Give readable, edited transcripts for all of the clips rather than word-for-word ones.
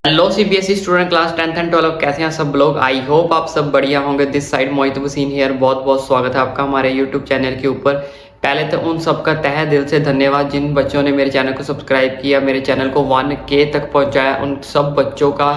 Hello CBSE student class 10th and 12 कैसे हैं सब लोग। आई होप आप सब बढ़िया होंगे। This side Mohit Wasim here. बहुत बहुत स्वागत है आपका हमारे यूट्यूब चैनल के ऊपर। पहले तो उन सबका तहे दिल से धन्यवाद जिन बच्चों ने मेरे चैनल को सब्सक्राइब किया, मेरे चैनल को 1K तक पहुंचाया। उन सब बच्चों का,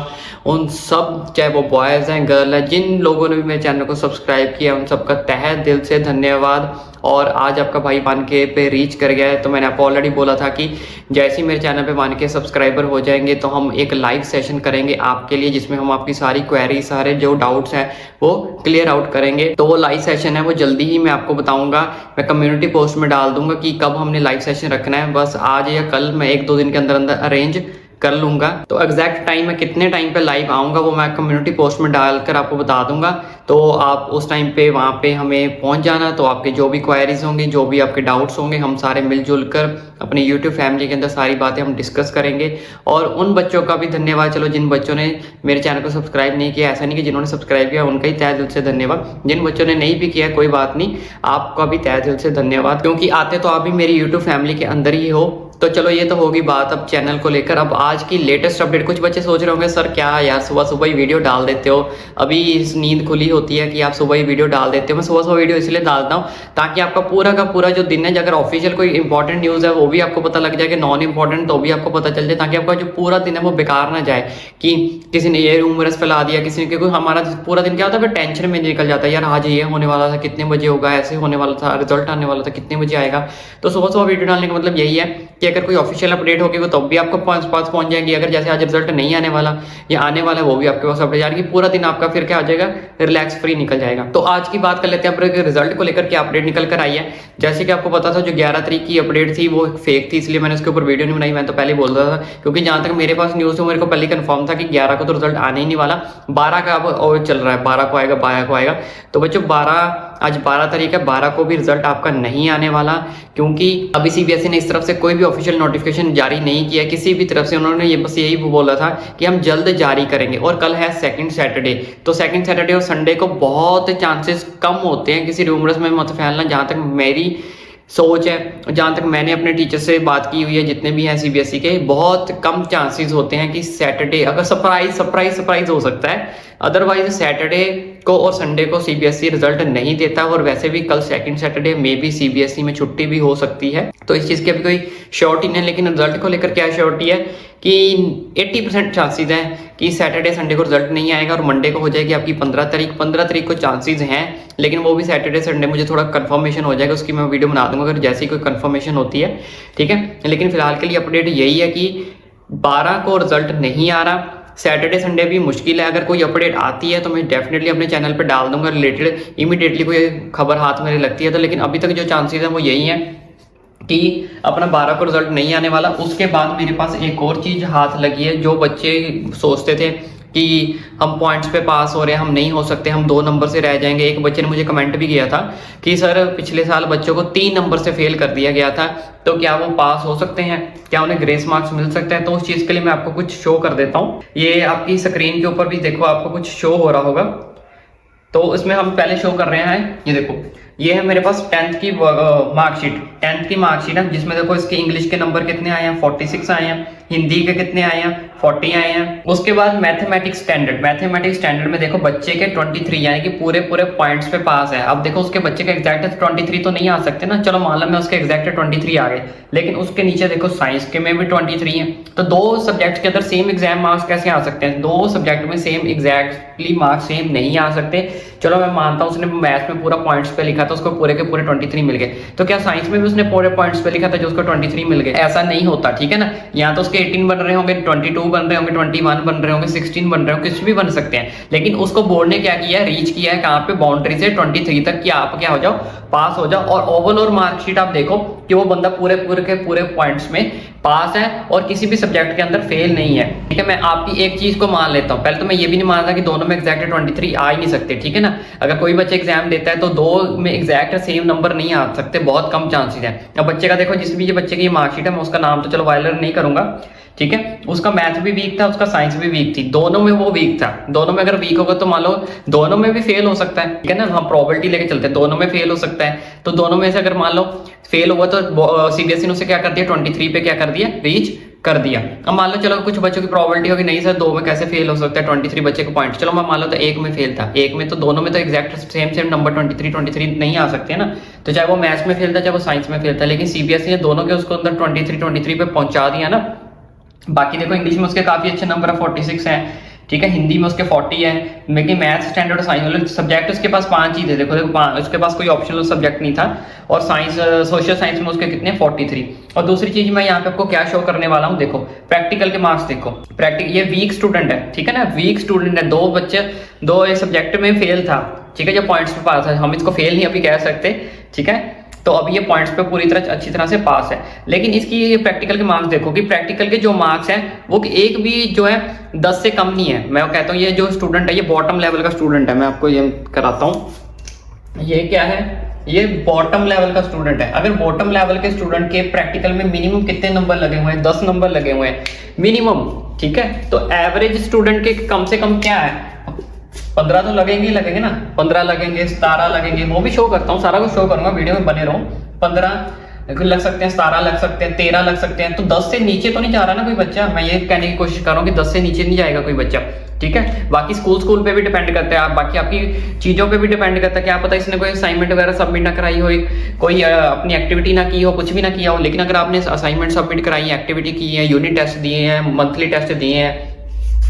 उन सब, चाहे वो बॉयज़ हैं गर्ल हैं, जिन लोगों ने भी मेरे चैनल को सब्सक्राइब किया उन सबका तहे दिल से धन्यवाद। और आज आपका भाई 1K पे रीच कर गया है। तो मैंने आपको ऑलरेडी बोला था कि जैसे ही मेरे चैनल पे 1K सब्सक्राइबर हो जाएंगे तो हम एक लाइव सेशन करेंगे आपके लिए, जिसमें हम आपकी सारी क्वेरी, सारे जो डाउट्स हैं वो क्लियर आउट करेंगे। तो वो लाइव सेशन है वो जल्दी ही मैं आपको बताऊंगा। मैं कम्युनिटी पोस्ट में डाल दूंगा कि कब हमने लाइव सेशन रखना है। बस आज या कल मैं 1-2 दिन के अंदर अंदर अरेंज कर लूंगा। तो एग्जैक्ट टाइम मैं कितने टाइम पे लाइव आऊंगा वो मैं कम्युनिटी पोस्ट में डालकर आपको बता दूंगा। तो आप उस टाइम पे वहाँ पे हमें पहुँच जाना। तो आपके जो भी क्वेरीज होंगे, जो भी आपके डाउट्स होंगे, हम सारे मिलजुल कर अपने यूट्यूब फैमिली के अंदर सारी बातें हम डिस्कस करेंगे। और उन बच्चों का भी धन्यवाद, चलो जिन बच्चों ने मेरे चैनल को सब्सक्राइब नहीं किया, ऐसा नहीं कि जिन्होंने सब्सक्राइब किया उनका ही तहे दिल से धन्यवाद। जिन बच्चों ने नहीं भी किया कोई बात नहीं, आपका भी तहे दिल से धन्यवाद, क्योंकि आते तो आप भी मेरी यूट्यूब फैमिली के अंदर ही हो। तो चलो ये तो होगी बात अब चैनल को लेकर। अब आज की लेटेस्ट अपडेट। कुछ बच्चे सोच रहे होंगे सर क्या यार सुबह सुबह ही वीडियो डाल देते हो, अभी नींद खुली होती है कि आप सुबह ही वीडियो डाल देते हो। मैं सुबह सुबह वीडियो इसलिए डालता हूँ ताकि आपका पूरा का पूरा जो दिन है, अगर ऑफिशियल कोई इंपॉर्टेंट न्यूज़ है वो भी आपको पता लग जाए, कि नॉन इंपॉर्टेंट तो भी आपको पता चल जाए, ताकि आपका जो पूरा दिन है वो बेकार ना जाए कि किसी ने ये रूमर्स फैला दिया, किसी ने, कोई हमारा पूरा दिन क्या होता है फिर टेंशन में निकल जाता है, यार आज ये होने वाला था, कितने बजे होगा, ऐसे होने वाला था, रिजल्ट आने वाला था, कितने बजे आएगा। तो सुबह सुबह वीडियो डालने का मतलब यही है कि अगर कोई ऑफिशियल अपडेट होगी वो तब भी आपको पास पहुंच जाएंगी। अगर जैसे आज रिजल्ट नहीं आने वाला या आने वाला है वो भी आपके पास अपडेट जाएगी। पूरा दिन आपका फिर क्या हो जाएगा, रिलैक्स फ्री निकल जाएगा। तो आज की बात कर लेते हैं अपने रिजल्ट को लेकर, क्या अपडेट निकल कर आई है। जैसे कि आपको पता था जो 11 तारीख की अपडेट थी वो फेक थी, इसलिए मैंने उसके ऊपर वीडियो नहीं बनाई। मैं तो पहले बोल रहा था, क्योंकि जहां तक मेरे पास न्यूज़ है मेरे को पहले कंफर्म था कि 11 को तो रिजल्ट आने ही नहीं वाला, 12 का अब और चल रहा है, 12 को आएगा, 12 को आएगा। तो बच्चों आज 12 तारीख है, 12 को भी रिजल्ट आपका नहीं आने वाला, क्योंकि अभी सीबीएसई ने इस तरफ से कोई भी ऑफिशियल नोटिफिकेशन जारी नहीं किया किसी भी तरफ से। उन्होंने ये बस यही बोला था कि हम जल्द जारी करेंगे। और कल है सेकंड सैटरडे, तो सेकंड सैटरडे और संडे को बहुत चांसेस कम होते हैं किसी रूमर्स में मत फैलना, जहां तक मेरी सोच है, जहाँ तक मैंने अपने टीचर से बात की हुई है, जितने भी हैं सीबीएसई के, बहुत कम चांसेस होते हैं कि सैटरडे, अगर सरप्राइज हो सकता है, अदरवाइज सैटरडे को और संडे को सीबीएसई रिजल्ट नहीं देता। और वैसे भी कल सेकंड सैटरडे में भी सीबीएसई में छुट्टी भी हो सकती है, तो इस चीज़ की अभी कोई श्योरिटी नहीं है। लेकिन रिजल्ट को लेकर क्या श्योरिटी है कि 80% चांसेस हैं कि सैटरडे संडे को रिजल्ट नहीं आएगा और मंडे को हो जाएगी आपकी 15 तारीख। 15 तारीख को चांसेस हैं, लेकिन वो भी सैटरडे संडे मुझे थोड़ा कंफर्मेशन हो जाएगा, उसकी मैं वीडियो बना दूंगा अगर जैसी कोई कंफर्मेशन होती है, ठीक है। लेकिन फिलहाल के लिए अपडेट यही है कि 12 को रिजल्ट नहीं आ रहा, सैटरडे संडे भी मुश्किल है। अगर कोई अपडेट आती है तो मैं डेफिनेटली अपने चैनल पर डाल दूंगा रिलेटेड, इमीडिएटली कोई खबर हाथ में लगती है तो। लेकिन अभी तक जो चांसेस हैं वो यही है कि अपना 12 को रिजल्ट नहीं आने वाला। उसके बाद मेरे पास एक और चीज़ हाथ लगी है। जो बच्चे सोचते थे कि हम पॉइंट्स पे पास हो रहे हैं, हम नहीं हो सकते, हम 2 नंबर से रह जाएंगे। एक बच्चे ने मुझे कमेंट भी किया था कि सर पिछले साल बच्चों को 3 नंबर से फेल कर दिया गया था, तो क्या वो पास हो सकते हैं, क्या उन्हें ग्रेस मार्क्स मिल सकते हैं। तो उस चीज़ के लिए मैं आपको कुछ शो कर देता हूँ। ये आपकी स्क्रीन के ऊपर भी देखो, आपको कुछ शो हो रहा होगा। तो इसमें हम पहले शो कर रहे हैं, ये देखो, ये है मेरे पास 10th की मार्कशीट। 10th की मार्कशीट है, जिसमें देखो इसके इंग्लिश के नंबर कितने आए हैं, 46 आए हैं, हिंदी के कितने आए हैं, 40 आए हैं। उसके बाद मैथमेटिक्स स्टैंडर्ड में देखो बच्चे के 23, यानी कि पूरे पॉइंट्स पे पास है। अब देखो उसके बच्चे के एग्जैक्ट 23 तो नहीं आ सकते ना, चलो मान लो मैं उसके एग्जैक्ट 23 आ गए, लेकिन उसके नीचे देखो साइंस के में भी 23 है। तो 2 सब्जेक्ट्स के अंदर सेम एग्जाम मार्क्स कैसे आ सकते हैं, 2 सब्जेक्ट में सेम एग्जैक्टली मार्क्स सेम नहीं आ सकते। चलो मैं मानता हूँ उसने मैथ्स में पूरा पॉइंट्स पे लिखा था, उसको पूरे के पूरे 23 मिल गए, तो क्या साइंस में भी उसने पूरे पॉइंट्स पे लिखा था जो उसको 23 मिल गए? ऐसा नहीं होता, ठीक है ना। यहाँ तो उसके 18 बन रहे होंगे, 22 बन रहे होंगे, 21 बन रहे होंगे, 16 बन रहे होंगे, कुछ भी बन सकते हैं। लेकिन उसको बोर्ड ने क्या किया है, रीच किया है कहाँ पे, बाउंड्री से 23 तक, कि आप क्या हो जाओ, पास हो जाओ। और ओवरऑल मार्कशीट आप देखो कि वो बंदा पूरे के पूरे पॉइंट्स में पास है और किसी भी सब्जेक्ट के अंदर फेल नहीं है, ठीक है। मैं आपकी एक चीज को मान लेता हूँ, पहले तो मैं ये भी नहीं मानता कि दोनों में एग्जैक्ट 23 आ ही नहीं सकते, ठीक है ना। अगर कोई बच्चा एग्जाम देता है तो 2 में एग्जैक्ट सेम नंबर नहीं आ सकते, बहुत कम चांसेस है। अब बच्चे का देखो, जिस भी बच्चे की मार्कशीट है, मैं उसका नाम तो चलो वायलर नहीं करूंगा, ठीक है। उसका मैथ भी वीक था, उसका साइंस भी वीक थी, दोनों में वो वीक था। दोनों में अगर वीक होगा तो मान लो दोनों में भी फेल हो सकता है, ठीक है ना। हम प्रोबेबिलिटी लेके चलते हैं, दोनों में फेल हो सकता है। तो दोनों में से अगर मान लो फेल हुआ तो सीबीएसई ने उसे क्या कर दिया, 23 पे क्या कर दिया, रीच कर दिया। अब मान लो चलो कुछ बच्चों की प्रोबेबिलिटी होगी नहीं सर 2 में कैसे फेल हो सकता है 23 बच्चे के पॉइंट, चलो मैं मान लो तो 1 में फेल था, 1 में तो दोनों में तो एग्जैक्ट सेम नंबर 23 नहीं आ सकते ना, तो चाहे वो मैथ्स में फेल था चाहे वो साइंस में फेल था, लेकिन सीबीएसई ने दोनों के उसको अंदर 23 पे पहुंचा दिया ना। बाकी देखो इंग्लिश में उसके काफी अच्छे नंबर है 46 है, ठीक है, हिंदी में उसके 40 है, लेकिन मैथ्स स्टैंडर्ड साइंस वाले सब्जेक्ट उसके पास 5 ही थे, देखो उसके पास कोई ऑप्शनल सब्जेक्ट नहीं था, और साइंस सोशल साइंस में उसके कितने 43। और दूसरी चीज मैं यहाँ पे आपको क्या शो करने वाला हूँ, देखो प्रैक्टिकल के मार्क्स देखो, प्रैक्टिकल ये वीक स्टूडेंट है, ठीक है ना, वीक स्टूडेंट है, 2 बच्चे 2 सब्जेक्ट में फेल था, ठीक है, जो पॉइंट्स पे पास है, हम इसको फेल नहीं अभी कह सकते, ठीक है, तो अब ये पॉइंट्स पे पूरी तरह अच्छी तरह से पास है। लेकिन इसकी ये प्रैक्टिकल के मार्क्स देखो कि प्रैक्टिकल के जो मार्क्स हैं वो एक भी जो है 10 से कम नहीं है। मैं कहता हूँ ये जो स्टूडेंट है ये बॉटम लेवल का स्टूडेंट है, मैं आपको ये कराता हूँ, ये क्या है, ये बॉटम लेवल का स्टूडेंट है। अगर बॉटम लेवल के स्टूडेंट के प्रैक्टिकल में मिनिमम कितने नंबर लगे हुए हैं, 10 नंबर लगे हुए हैं मिनिमम, ठीक है, तो एवरेज स्टूडेंट के कम से कम क्या है 15 तो लगेंगे ही लगेंगे ना, 15 लगेंगे, 17 लगेंगे, वो भी शो करता हूँ, सारा कुछ शो करूंगा, वीडियो में बने रहो। 15 लग सकते हैं, 17 लग सकते हैं, 13 लग सकते हैं, तो 10 से नीचे तो नहीं जा रहा ना कोई बच्चा, मैं ये कहने की कोशिश कर रहा हूँ कि 10 से नीचे नहीं जाएगा कोई बच्चा, ठीक है। बाकी स्कूल पे भी डिपेंड करता है, आप बाकी आपकी चीजों पे भी डिपेंड करता है, क्या पता इसने कोई असाइनमेंट वगैरह सबमिट ना कराई हो, कोई अपनी एक्टिविटी ना की हो, कुछ भी ना किया हो, लेकिन अगर आपने असाइनमेंट सबमिट कराई है, एक्टिविटी की है, यूनिट टेस्ट दिए हैं, मंथली टेस्ट दिए हैं,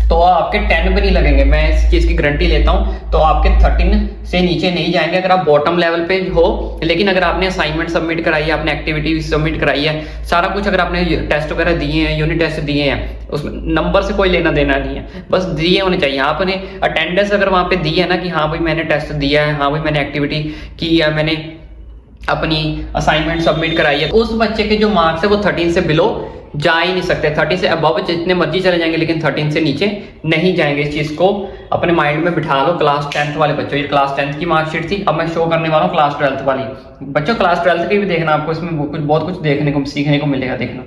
तो आपके 10 भी नहीं लगेंगे, मैं इस चीज की गारंटी लेता हूं, तो आपके 13 से नीचे नहीं जाएंगे अगर आप बॉटम लेवल पे हो। लेकिन अगर आपने असाइनमेंट सबमिट कराई है, आपने एक्टिविटी सबमिट कराई है, सारा कुछ अगर आपने टेस्ट वगैरह दिए हैं, यूनिट टेस्ट दिए हैं, उसमें नंबर से कोई लेना देना नहीं है, बस दिए होने चाहिए। आपने अटेंडेंस अगर वहां पे दी है ना कि हाँ भाई मैंने टेस्ट दिया है, हाँ भाई मैंने एक्टिविटी की है, मैंने अपनी असाइनमेंट सबमिट कराई है, उस बच्चे के जो मार्क्स है वो 13 से बिलो जा ही नहीं सकते, 30 से अबव जितने मर्जी चले जाएंगे, लेकिन 13 से नीचे नहीं जाएंगे। इस चीज को अपने माइंड में बिठा लो। क्लास 10th वाले बच्चों, ये क्लास 10th की मार्कशीट थी, अब मैं शो करने वाला हूँ क्लास 12th वाली। बच्चों क्लास 12th की भी देखना, आपको इसमें बहुत कुछ देखने को सीखने को मिलेगा, देखना।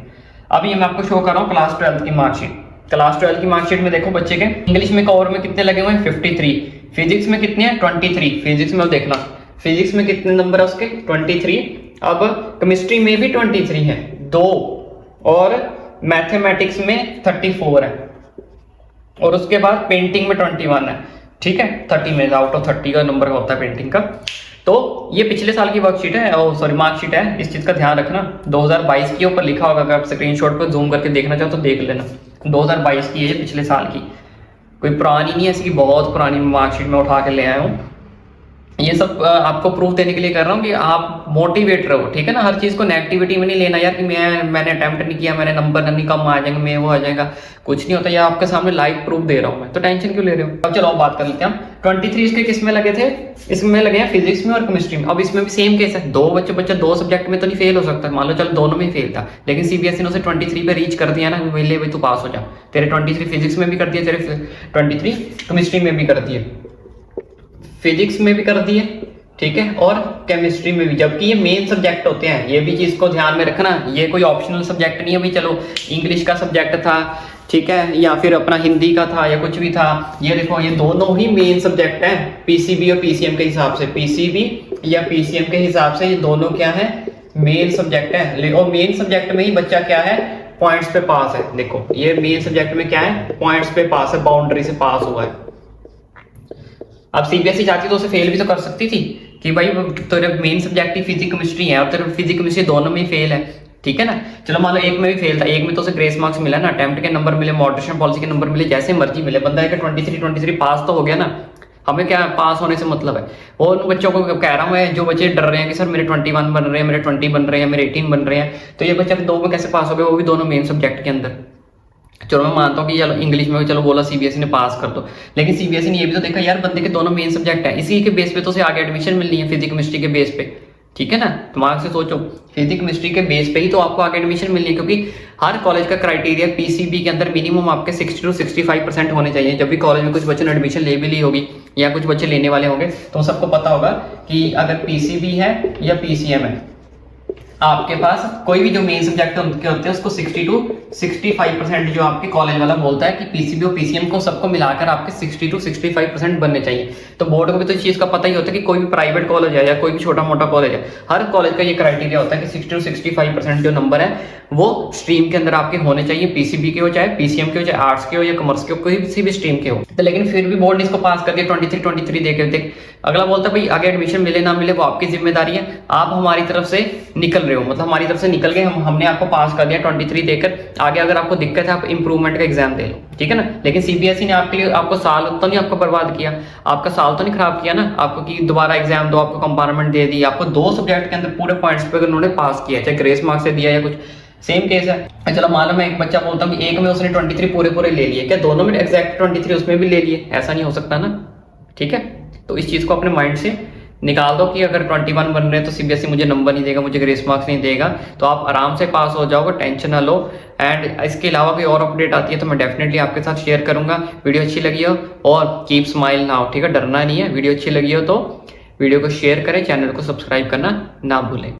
अभी मैं आपको शो कर रहा हूँ क्लास 12th की मार्कशीट। क्लास 12th की मार्कशीट में देखो बच्चे के इंग्लिश में कवर में कितने लगे हुए हैं 53, फिजिक्स में कितने हैं 23, फिजिक्स में देखना फिजिक्स में कितने नंबर है उसके 23, अब केमिस्ट्री में भी 23 है 2, और मैथमेटिक्स में 34 है, और उसके बाद पेंटिंग में 21 है, ठीक है, 30 में आउट ऑफ 30 का नंबर होता है पेंटिंग का। तो ये पिछले साल की वर्कशीट है, सॉरी मार्कशीट है, इस चीज का ध्यान रखना। 2022 के ऊपर लिखा होगा, अगर आप स्क्रीनशॉट पर जूम करके देखना चाहो तो देख लेना, 2022 की है ये, पिछले साल की, कोई पुरानी नहीं है, इसकी बहुत पुरानी मार्कशीट में उठा के ले आया हूँ। ये सब आपको प्रूफ देने के लिए कर रहा हूँ कि आप मोटिवेट रहो, ठीक है ना, हर चीज को नेगेटिविटी में नहीं लेना यार कि मैंने अटेम्प्ट नहीं किया, मैंने नंबर नहीं कम आ जाएंगे, मैं वो आ जाएगा, कुछ नहीं होता, ये आपके सामने लाइव प्रूफ दे रहा हूँ मैं, तो टेंशन क्यों ले रहे हो। अब चलो बात कर लेते हैं हम 23 इसके किस में लगे थे, इसमें लगे हैं फिजिक्स में और केमिस्ट्री में। अब इसमें भी सेम केस है, बच्चा 2 सब्जेक्ट में तो नहीं फेल हो सकता, मान लो चलो दोनों में फेल था, लेकिन सीबीएसई ने उसे 23 पे रीच कर दिया ना, ले भाई तू पास हो जा, तेरे 23 फिजिक्स में भी कर दिया, तेरे 23 केमिस्ट्री में भी कर दिए, फिजिक्स में भी कर दिए, ठीक है, और केमिस्ट्री में भी, जबकि ये मेन सब्जेक्ट होते हैं, ये भी चीज को ध्यान में रखना, ये कोई ऑप्शनल सब्जेक्ट नहीं है भाई चलो इंग्लिश का सब्जेक्ट था, ठीक है, या फिर अपना हिंदी का था या कुछ भी था, ये देखो ये दोनों ही मेन सब्जेक्ट हैं पीसीबी और पीसीएम के हिसाब से, पीसीबी या पीसीएम के हिसाब से ये दोनों क्या है मेन सब्जेक्ट है, और मेन सब्जेक्ट में ही बच्चा क्या है पॉइंट्स पे पास है। देखो ये मेन सब्जेक्ट में क्या है पॉइंट्स पे पास है, बाउंड्री से पास हुआ है। अब सीबीएसई चाहती तो उसे फेल भी तो कर सकती थी कि भाई तेरे मेन सब्जेक्ट ही फिजिक्स केमिस्ट्री है और तेरे फिजिक्स केमिस्ट्री दोनों में ही फेल है, ठीक है ना, चलो मान लो एक में भी फेल था, एक में तो उसे ग्रेस मार्क्स मिला ना, अटेम्प्ट के नंबर मिले, मॉडरेशन पॉलिसी के नंबर मिले, जैसे मर्जी मिले, बंदा है कि 23 पास तो हो गया ना, हमें क्या पास होने से मतलब है। और उन बच्चों को कह रहा हूँ मैं, जो बच्चे डर रहे हैं कि सर मेरे 21 बन रहे हैं, मेरे 20 बन रहे हैं, मेरे 18 बन रहे हैं, तो ये बच्चा 2 में कैसे पास हो गया, वो भी दोनों मेन सब्जेक्ट के अंदर। चलो मैं मानता हूँ कि चलो इंग्लिश में चलो बोला सीबीएसई ने पास कर दो, लेकिन सीबीएसई ने ये भी तो देखा यार बंदे के दोनों मेन सब्जेक्ट है, इसी के बेस पे तो उसे आगे एडमिशन मिलनी है, फिजिक्स केमिस्ट्री के बेस पे, ठीक है ना, दिमाग से सोचो, फिजिक्स केमिस्ट्री के बेस पे ही तो आपको आगे एडमिशन मिलनी है, क्योंकि हर कॉलेज का क्राइटेरिया पीसीबी के अंदर मिनिमम आपके 60 to 65% होने चाहिए। जब भी कॉलेज में कुछ बच्चों ने एडमिशन ले भी ली होगी या कुछ बच्चे लेने वाले होंगे तो सबको पता होगा कि अगर पीसीबी है या पीसीएम है, आपके पास कोई भी जो मेन सब्जेक्ट उनके होते हैं उसको 60 to 65% जो आपके कॉलेज वाला बोलता है कि पीसीबी और पीसीएम को सबको मिलाकर आपके 60 to 65% बनने चाहिए। तो बोर्ड को भी तो इस चीज़ का पता ही होता है कि कोई भी प्राइवेट कॉलेज है या कोई भी छोटा मोटा कॉलेज है, हर कॉलेज का ये क्राइटेरिया होता है कि 60 to 65% जो नंबर है वो स्ट्रीम के अंदर आपके होने चाहिए, पीसीबी के हो चाहे पीसीएम के हो चाहे आर्ट्स के हो या कॉमर्स के हो, कोई किसी भी स्ट्रीम के हो। तो लेकिन फिर भी बोर्ड ने इसको पास कर दिया 23 देके। देख अगला बोलता है भाई आगे एडमिशन मिले ना मिले वो आपकी जिम्मेदारी है, आप हमारी तरफ से निकल रहे हो, मतलब हमारी तरफ से निकल गए, हमने आपको पास कर दिया 23 देकर। आगे अगर आपको दिक्कत है आप इंप्रूवमेंट का एग्जाम दे लो, ठीक है ना। लेकिन सीबीएसई ने आपके लिए आपको साल तो नहीं आपको बर्बाद किया, आपका साल तो नहीं खराब किया ना आपको कि दोबारा एग्जाम दो, आपको कंपार्टमेंट दे दी, आपको 2 सब्जेक्ट के अंदर पूरे पॉइंट्स पे उन्होंने पास किया, चाहे ग्रेस मार्क्स से दिया या कुछ। सेम केस है, चलो मान लो मैं एक बच्चा बोलता हूँ कि एक में उसने 23 पूरे ले लिए, क्या दोनों में एग्जैक्ट 23 उसमें भी ले लिए? ऐसा नहीं हो सकता ना, ठीक है। तो इस चीज को अपने माइंड से निकाल दो कि अगर 21 बन रहे हैं तो सीबीएसई मुझे नंबर नहीं देगा, मुझे ग्रेस मार्क्स नहीं देगा, तो आप आराम से पास हो जाओगे, टेंशन ना लो। एंड इसके अलावा कोई और अपडेट आती है तो मैं डेफिनेटली आपके साथ शेयर करूंगा। वीडियो अच्छी लगी हो और कीप स्माइल नाउ, ठीक है, डरना नहीं है। वीडियो अच्छी लगी हो तो वीडियो को शेयर करें, चैनल को सब्सक्राइब करना ना भूलें।